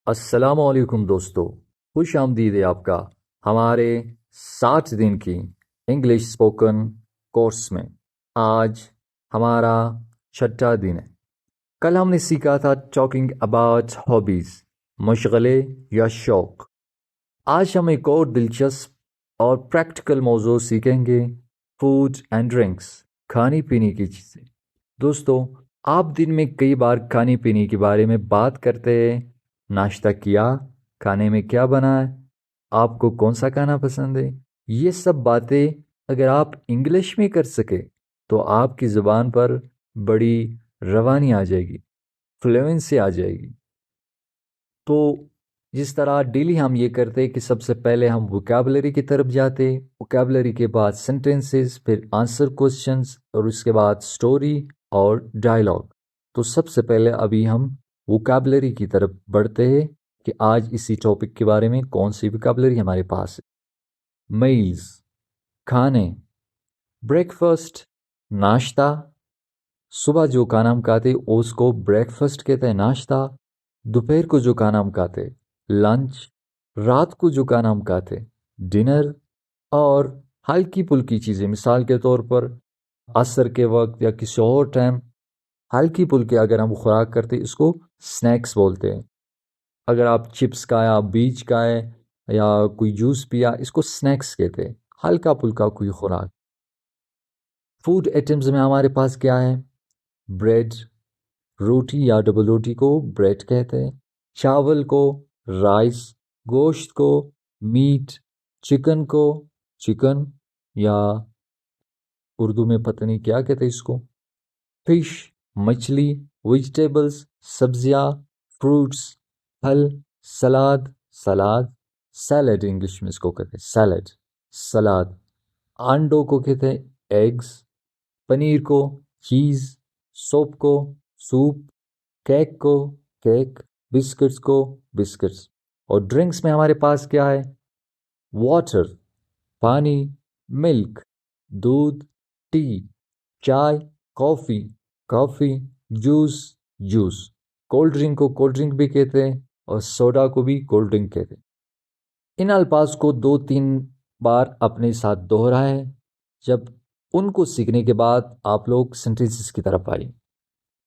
अस्सलामुअलैकुम दोस्तों, खुश आमदीद है आपका हमारे 60 दिन की इंग्लिश स्पोकन कोर्स में। आज हमारा छठा दिन है। कल हमने सीखा था टॉकिंग अबाउट हॉबीज, मशगले या शौक। आज हम एक और दिलचस्प और प्रैक्टिकल मौजू सीखेंगे, फूड एंड ड्रिंक्स, खाने पीने की चीज़ें। दोस्तों, आप दिन में कई बार खाने पीने के बारे में बात करते हैं। नाश्ता किया, खाने में क्या बना है, आपको कौन सा खाना पसंद है। ये सब बातें अगर आप इंग्लिश में कर सके तो आपकी ज़ुबान पर बड़ी रवानी आ जाएगी, फ्लुएंसी आ जाएगी। तो जिस तरह डेली हम ये करते कि सबसे पहले हम वोकैबुलरी की तरफ जाते, वोकैबुलरी के बाद सेंटेंसेस, फिर आंसर क्वेश्चंस और उसके बाद स्टोरी और डायलॉग। तो सबसे पहले अभी हम वोकैबुलरी की तरफ बढ़ते हैं कि आज इसी टॉपिक के बारे में कौन सी वोकैबुलरी हमारे पास है। मील्स, खाने। ब्रेकफास्ट, नाश्ता। सुबह जो खाना हम खाते उसको ब्रेकफास्ट कहते हैं, नाश्ता। दोपहर को जो खाना हम खाते लंच। रात को जो खाना हम खाते डिनर। और हल्की फुल्की चीज़ें, मिसाल के तौर पर असर के वक्त या किसी और टाइम हल्की फुल्की अगर हम खुराक करते इसको स्नैक्स बोलते हैं। अगर आप चिप्स खाया, बीज खाए या कोई जूस पिया, इसको स्नैक्स कहते हैं, हल्का फुल्का कोई खुराक। फूड आइटम्स में हमारे पास क्या है? ब्रेड, रोटी या डबल रोटी को ब्रेड कहते हैं, चावल को राइस, गोश्त को मीट, चिकन को चिकन या उर्दू में पता नहीं क्या कहते हैं इसको, फिश, मछली, वेजिटेबल्स, सब्जियां, फ्रूट्स, फल, सलाद, सलाद, सैलड इंग्लिश में इसको कहते हैं सैलड, सलाद। अंडों को कहते हैं एग्स, पनीर को चीज़, सोप को सूप, केक को केक, बिस्किट्स को बिस्किट्स। और ड्रिंक्स में हमारे पास क्या है? वाटर, पानी, मिल्क, दूध, टी, चाय, coffee, coffee, juice, juice. Cold drink को कोल्ड ड्रिंक भी कहते हैं और सोडा को भी कोल्ड ड्रिंक कहते हैं। इन अल्फाज को 2-3 बार अपने साथ दोहराएं। जब उनको सीखने के बाद आप लोग सेंटेंसेस की तरफ आइए।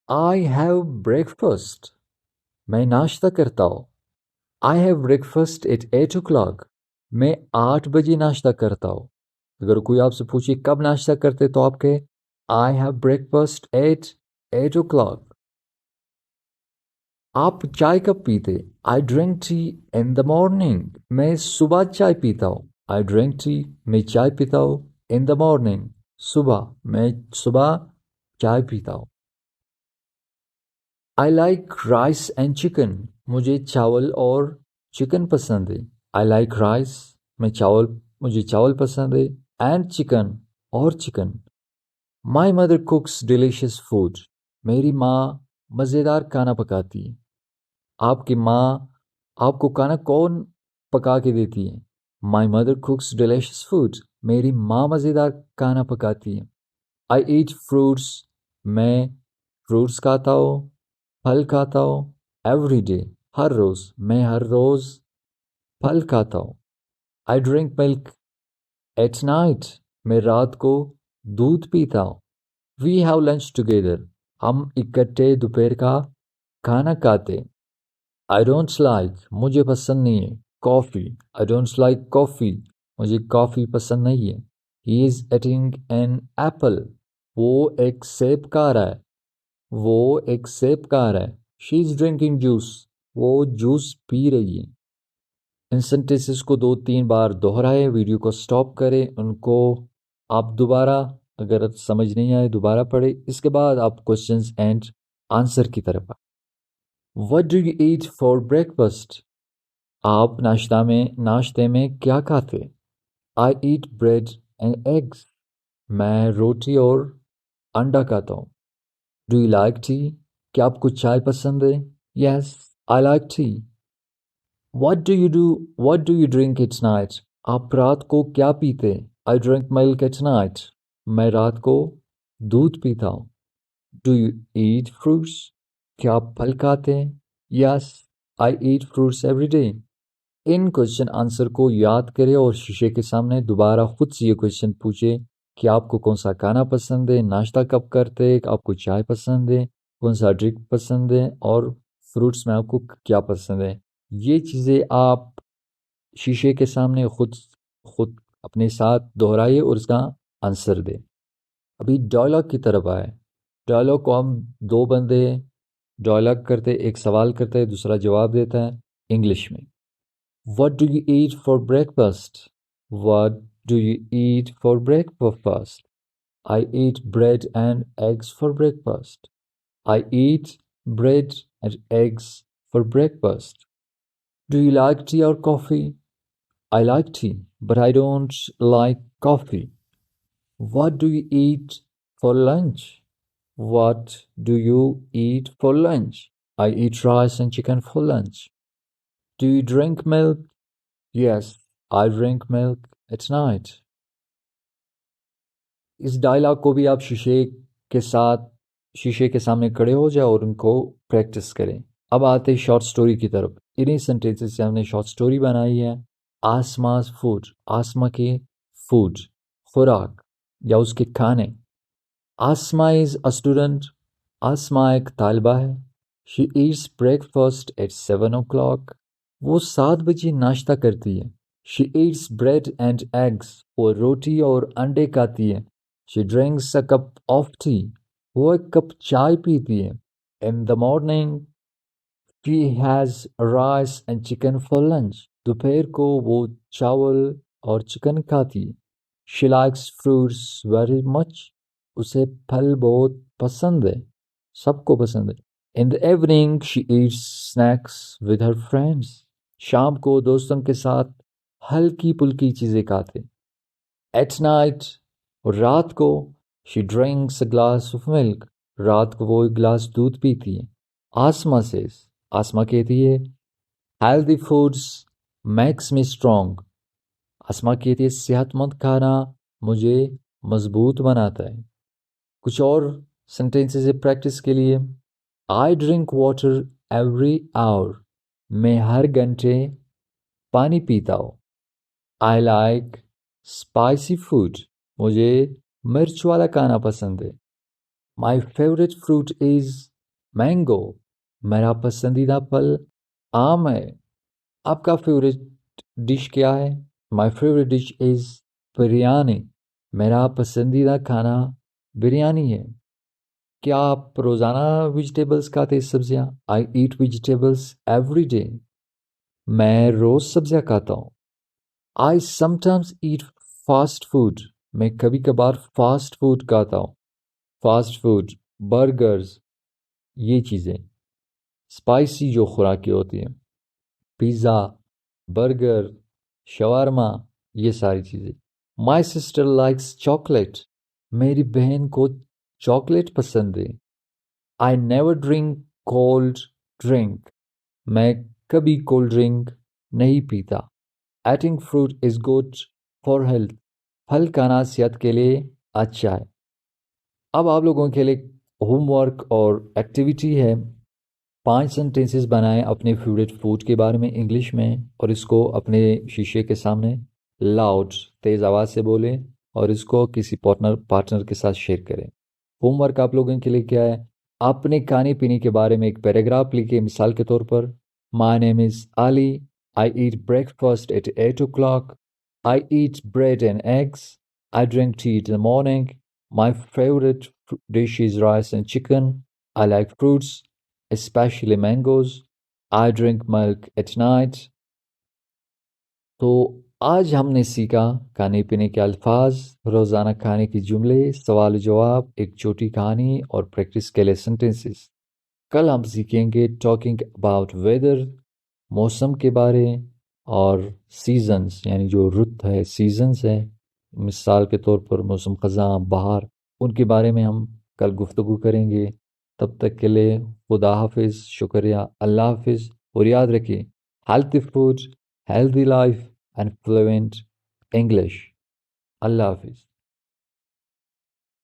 आई हैव ब्रेकफास्ट, मैं नाश्ता करता हूँ। I have breakfast at 8 o'clock, मैं 8 बजे नाश्ता करता हूँ। अगर कोई आपसे पूछे कब नाश्ता करते तो आप कहे I have breakfast at 8 o'clock। आप चाय कब पीते? I drink tea in the morning, मैं सुबह चाय पीता हूँ। आई ड्रिंक टी, मैं चाय पीता हूँ। इन द मॉर्निंग, सुबह, मैं सुबह चाय पीता हूँ। I like rice and chicken, मुझे चावल और चिकन पसंद है। आई लाइक राइस, मुझे चावल पसंद है। एंड चिकन, और chicken. My mother कुक्स delicious food, मेरी माँ मज़ेदार खाना पकाती है। आपकी माँ आपको खाना कौन पका के देती है? माई मदर कुक्स डिलीशियस फूड, मेरी माँ मज़ेदार खाना पकाती है। आई ईट फ्रूट्स, मैं फ्रूट्स खाता हूँ, फल खाता हूँ। एवरी डे, हर रोज़, मैं हर रोज़ फल खाता हूँ। I drink milk at night, मैं रात को दूध पीता हूँ। वी हैव लंच टुगेदर, हम इकट्ठे दोपहर का खाना खाते। आई डोंट लाइक, मुझे पसंद नहीं है, coffee. I don't like coffee, मुझे कॉफ़ी पसंद नहीं है। He is eating an apple, वो एक सेब खा रहा है। वो एक सेब खा रहा है। शी इज़ ड्रिंकिंग जूस, वो जूस पी रही है। इन सेंटेंसेस को 2-3 बार दोहराए, वीडियो को स्टॉप करें, उनको आप दोबारा, अगर समझ नहीं आए दोबारा पढ़े। इसके बाद आप क्वेश्चंस एंड आंसर की तरफ आए। What do you eat for breakfast, आप नाश्ते में क्या खाते? आई ईट ब्रेड एंड एग्स, मैं रोटी और अंडा खाता हूँ। डू यू लाइक टी, क्या आपको चाय पसंद है? Yes, I like T. What do you drink at night, आप रात को क्या पीते? I drink milk at night, मैं रात को दूध पीता हूँ। Do you eat fruits, क्या आप फल खाते हैं? Yes, आई ईट फ्रूट्स एवरी डे। इन क्वेश्चन आंसर को याद करें और शीशे के सामने दोबारा खुद से ये क्वेश्चन पूछे कि आपको कौन सा खाना पसंद है, नाश्ता कब करते हैं, आपको चाय पसंद है, कौन सा ड्रिंक पसंद है और फ्रूट्स में आपको क्या पसंद है। ये चीज़ें आप शीशे के सामने खुद खुद अपने साथ दोहराइए और इसका आंसर दें। अभी डायलॉग की तरफ आए। डायलॉग को हम दो बंदे डायलॉग करते, एक सवाल करता है, दूसरा जवाब देता है इंग्लिश में। What do you eat for breakfast? What do you eat for breakfast? I eat bread and eggs for breakfast. I eat bread and eggs for breakfast. Do you like tea or coffee? I like tea, but I don't like coffee. What do you eat for lunch? What do you eat for lunch? I eat rice and chicken for lunch. Do you drink milk? Yes, I drink milk at night. इस dialogue को भी आप शीशे के सामने खड़े हो जाए और उनको प्रैक्टिस करें। अब आते हैं शॉर्ट स्टोरी की तरफ। इन्हीं सेंटेंसेस से हमने शॉर्ट स्टोरी बनाई है। आसमा's फूड, आसमा के फूड, खुराक या उसके खाने। आसमा इज अ स्टूडेंट, आसमा एक तालिबा है। She Yeats breakfast at 7 o'clock। वो 7 बजे नाश्ता करती है। She Yeats bread and eggs. वो रोटी और अंडे खाती है। She drinks a cup of T. वो एक कप चाय पीती है। In the morning she has rice and chicken for lunch. दोपहर को वो चावल और चिकन खाती है। She likes fruits very much. उसे फल बहुत पसंद है, सबको पसंद है। In the evening she Yeats snacks with her friends. शाम को दोस्तों के साथ हल्की पुल्की चीजें खाते। एट नाइट, और रात को, she drinks a glass of milk. रात को वो एक गिलास दूध पीती है। आसमा से, आसमा कहती है healthy foods makes me strong. Asma कहती है सेहतमंद खाना मुझे मजबूत बनाता है। कुछ और सेंटेंसेस प्रैक्टिस के लिए। I drink water every hour. मैं हर घंटे पानी पीता हूँ। I like spicy food. मुझे मिर्च वाला खाना पसंद है। My favourite fruit is mango. मेरा पसंदीदा फल आम है। आपका फेवरेट डिश क्या है? My favourite dish is biryani. मेरा पसंदीदा खाना बिरयानी है। क्या आप रोज़ाना वेजिटेबल्स खाते हैं, सब्जियां? आई ईट वेजिटेबल्स एवरी डे। मैं रोज़ सब्जियां खाता हूँ। I sometimes eat fast food. मैं कभी कभार फास्ट फूड खाता हूँ। फास्ट फूड, बर्गर्स, ये चीज़ें स्पाइसी जो खुराकें होती हैं, पिज़्ज़ा, बर्गर, शवारमा, ये सारी चीज़ें। My sister likes chocolate. मेरी बहन को चॉकलेट पसंद है। I never drink cold drink. मैं कभी कोल्ड ड्रिंक नहीं पीता। Eating fruit is good for health. फल खाना सेहत के लिए अच्छा है। अब आप लोगों के लिए होमवर्क और एक्टिविटी है। 5 सेंटेंसेस बनाएं अपने फेवरेट फूड के बारे में इंग्लिश में और इसको अपने शीशे के सामने लाउड तेज आवाज़ से बोलें और इसको किसी पार्टनर के साथ शेयर करें। होमवर्क आप लोगों के लिए क्या है? अपने खाने पीने के बारे में एक पैराग्राफ लिखे। मिसाल के तौर पर, my name is Ali. I eat breakfast at 8 o'clock। I eat bread and eggs. I drink tea in the morning. My favourite dish is rice and chicken. I like fruits especially mangoes. I drink milk at night. तो आज हमने सीखा खाने पीने के अल्फाज, रोज़ाना खाने के जुमले, सवाल जवाब, एक छोटी कहानी और प्रैक्टिस के लिए सेंटेंसेस। कल हम सीखेंगे टॉकिंग अबाउट वेदर, मौसम के बारे, और सीजन्स यानी जो रुत है, सीजन्स है। मिसाल के तौर पर मौसम ख़ज़ां, बहार, उनके बारे में हम कल गुफ्तगू करेंगे। तब तक के लिए खुदा हाफिज़, शुक्रिया, अल्लाह हाफिज़। और याद रखिए, healthy food, healthy life and fluent English. अल्लाह हाफिज़।